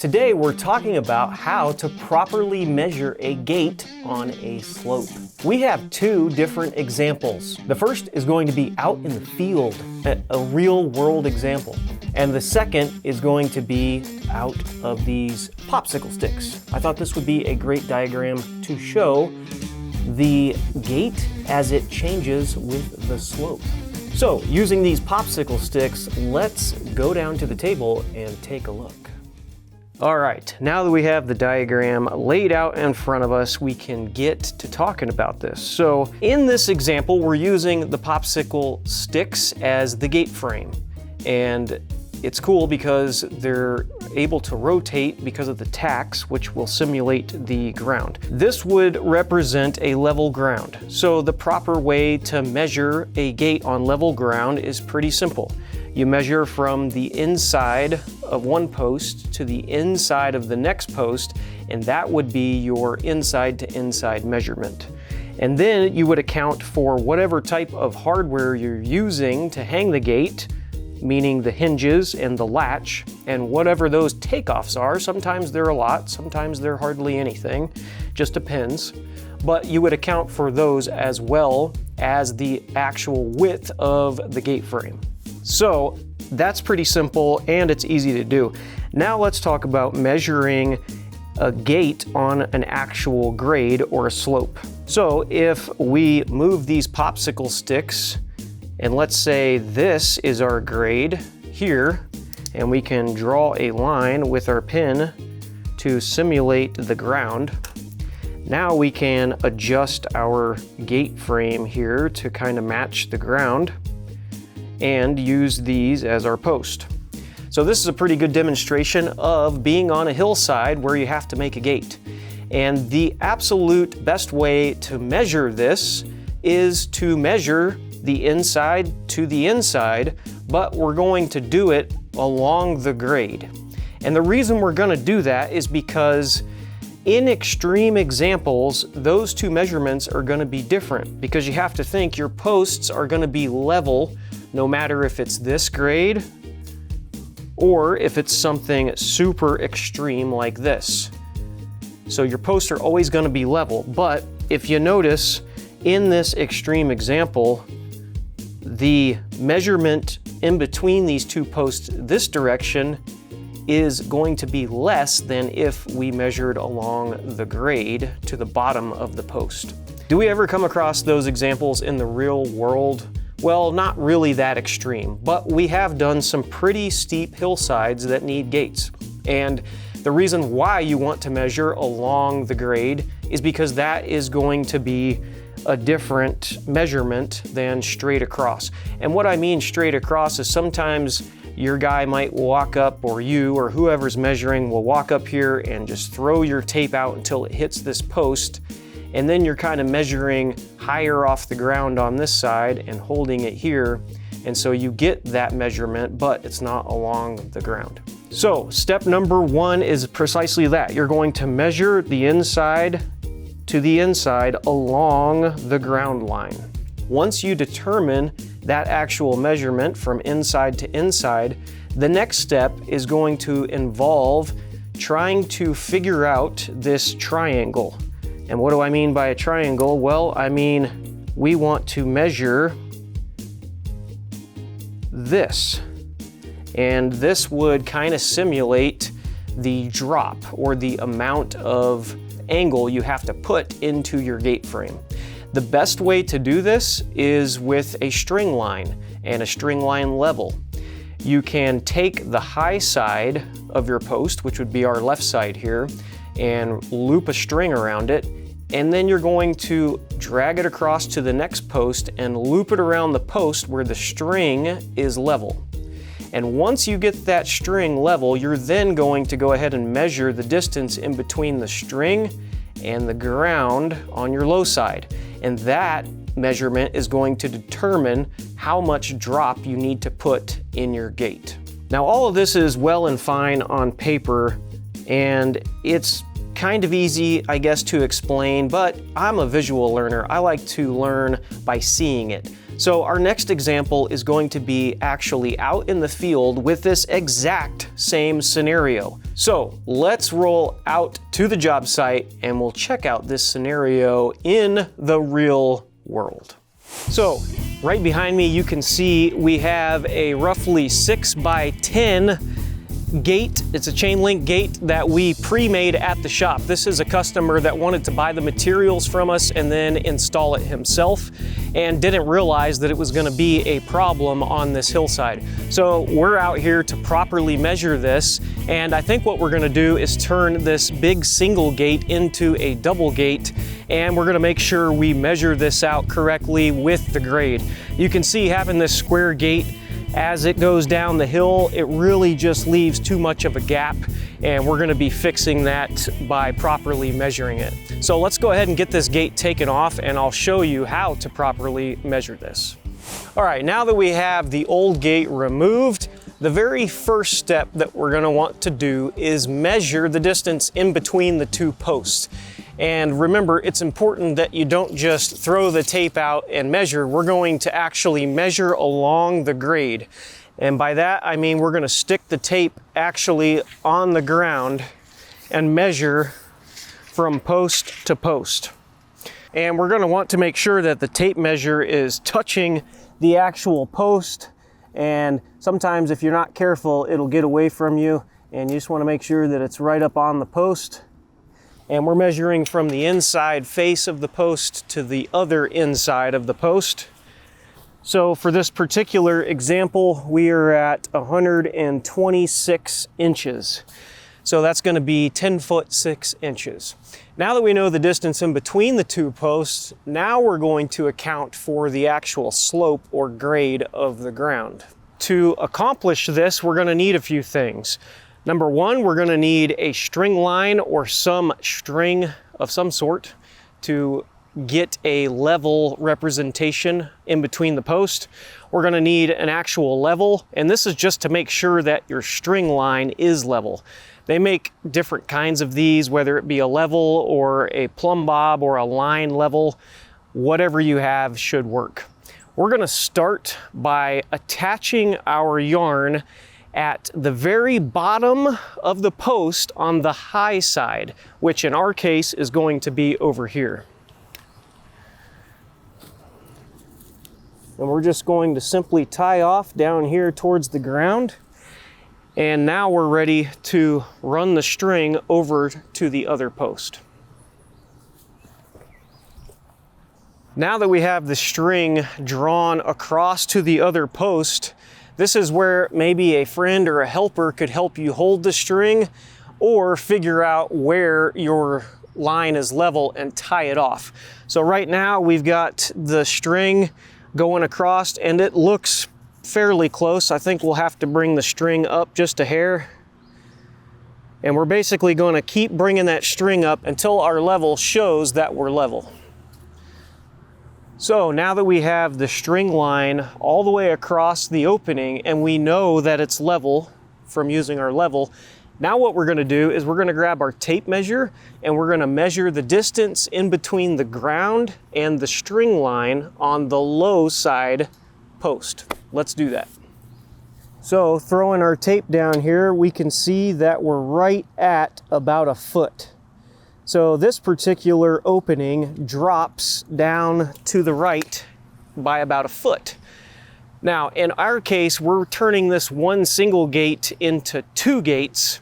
Today we're talking about how to properly measure a gate on a slope. We have two different examples. The first is going to be out in the field, a real world example. And the second is going to be out of these popsicle sticks. I thought this would be a great diagram to show the gate as it changes with the slope. So using these popsicle sticks, let's go down to the table and take a look. All right, now that we have the diagram laid out in front of us, we can get to talking about this. So in this example, we're using the popsicle sticks as the gate frame. And it's cool because they're able to rotate because of the tacks, which will simulate the ground. This would represent a level ground. So the proper way to measure a gate on level ground is pretty simple. You measure from the inside of one post to the inside of the next post, and that would be your inside to inside measurement. And then you would account for whatever type of hardware you're using to hang the gate, meaning the hinges and the latch, and whatever those takeoffs are. Sometimes they're a lot, sometimes they're hardly anything, just depends. But you would account for those as well as the actual width of the gate frame. So that's pretty simple and it's easy to do. Now let's talk about measuring a gate on an actual grade or a slope. So if we move these popsicle sticks, and let's say this is our grade here, and we can draw a line with our pin to simulate the ground. Now we can adjust our gate frame here to kind of match the ground and use these as our post. So this is a pretty good demonstration of being on a hillside where you have to make a gate. And the absolute best way to measure this is to measure the inside to the inside, but we're going to do it along the grade. And the reason we're gonna do that is because in extreme examples, those two measurements are gonna be different, because you have to think your posts are gonna be level no matter if it's this grade or if it's something super extreme like this. So your posts are always gonna be level, but if you notice in this extreme example, the measurement in between these two posts this direction is going to be less than if we measured along the grade to the bottom of the post. Do we ever come across those examples in the real world? Well, not really that extreme, but we have done some pretty steep hillsides that need gates. And the reason why you want to measure along the grade is because that is going to be a different measurement than straight across. And what I mean straight across is sometimes your guy might walk up, or you or whoever's measuring will walk up here and just throw your tape out until it hits this post. And then you're kind of measuring higher off the ground on this side and holding it here. And so you get that measurement, but it's not along the ground. So step number one is precisely that. You're going to measure the inside to the inside along the ground line. Once you determine that actual measurement from inside to inside, the next step is going to involve trying to figure out this triangle. And what do I mean by a triangle? Well, I mean, we want to measure this. And this would kind of simulate the drop or the amount of angle you have to put into your gate frame. The best way to do this is with a string line and a string line level. You can take the high side of your post, which would be our left side here, and loop a string around it, and then you're going to drag it across to the next post and loop it around the post where the string is level. And once you get that string level, you're then going to go ahead and measure the distance in between the string and the ground on your low side. And that measurement is going to determine how much drop you need to put in your gate. Now, all of this is well and fine on paper, and it's kind of easy, I guess, to explain, but I'm a visual learner. I like to learn by seeing it. So our next example is going to be actually out in the field with this exact same scenario. So let's roll out to the job site and we'll check out this scenario in the real world. So right behind me, you can see we have a roughly 6 by 10 gate. It's a chain link gate that we pre-made at the shop. This is a customer that wanted to buy the materials from us and then install it himself and didn't realize that it was going to be a problem on this hillside. So we're out here to properly measure this, and I think what we're going to do is turn this big single gate into a double gate, and we're going to make sure we measure this out correctly with the grade. You can see having this square gate as it goes down the hill, it really just leaves too much of a gap, and we're gonna be fixing that by properly measuring it. So let's go ahead and get this gate taken off and I'll show you how to properly measure this. All right, now that we have the old gate removed, the very first step that we're gonna want to do is measure the distance in between the two posts. And remember, it's important that you don't just throw the tape out and measure. We're going to actually measure along the grade. And by that, I mean we're going to stick the tape actually on the ground and measure from post to post. And we're going to want to make sure that the tape measure is touching the actual post. And sometimes if you're not careful, it'll get away from you. And you just want to make sure that it's right up on the post. And we're measuring from the inside face of the post to the other inside of the post. So for this particular example, we are at 126 inches. So that's going to be 10 foot 6 inches. Now that we know the distance in between the two posts, now we're going to account for the actual slope or grade of the ground. To accomplish this, we're going to need a few things. Number one, we're going to need a string line or some string of some sort to get a level representation in between the posts. We're going to need an actual level, and this is just to make sure that your string line is level. They make different kinds of these, whether it be a level or a plumb bob or a line level. Whatever you have should work. We're going to start by attaching our yarn at the very bottom of the post on the high side, which in our case is going to be over here. And we're just going to simply tie off down here towards the ground. And now we're ready to run the string over to the other post. Now that we have the string drawn across to the other post, this is where maybe a friend or a helper could help you hold the string or figure out where your line is level and tie it off. So right now we've got the string going across and it looks fairly close. I think we'll have to bring the string up just a hair. And we're basically going to keep bringing that string up until our level shows that we're level. So now that we have the string line all the way across the opening and we know that it's level from using our level, now what we're going to do is we're going to grab our tape measure and we're going to measure the distance in between the ground and the string line on the low side post. Let's do that. So throwing our tape down here, we can see that we're right at about a foot. So this particular opening drops down to the right by about a foot. Now, in our case, we're turning this one single gate into two gates,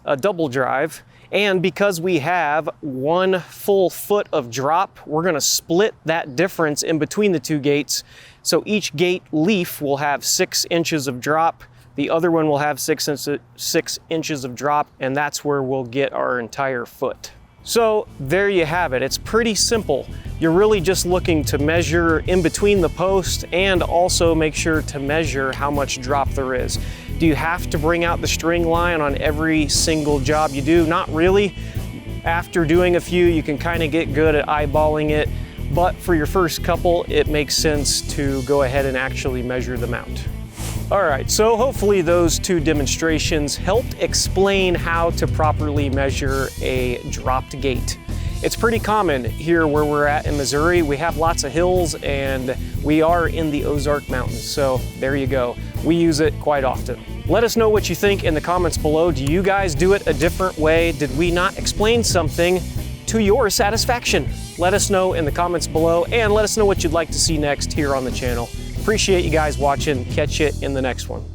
a double drive, and because we have 1 full foot of drop, we're going to split that difference in between the two gates. So each gate leaf will have 6 inches of drop, the other one will have 6 inches of drop, and that's where we'll get our entire foot. So there you have it. It's pretty simple. You're really just looking to measure in between the posts and also make sure to measure how much drop there is. Do you have to bring out the string line on every single job you do? Not really. After doing a few, you can kind of get good at eyeballing it, but for your first couple, it makes sense to go ahead and actually measure them out. All right, so hopefully those two demonstrations helped explain how to properly measure a dropped gate. It's pretty common here where we're at in Missouri. We have lots of hills and we are in the Ozark Mountains, so there you go. We use it quite often. Let us know what you think in the comments below. Do you guys do it a different way? Did we not explain something to your satisfaction? Let us know in the comments below and let us know what you'd like to see next here on the channel. Appreciate you guys watching. Catch you in the next one.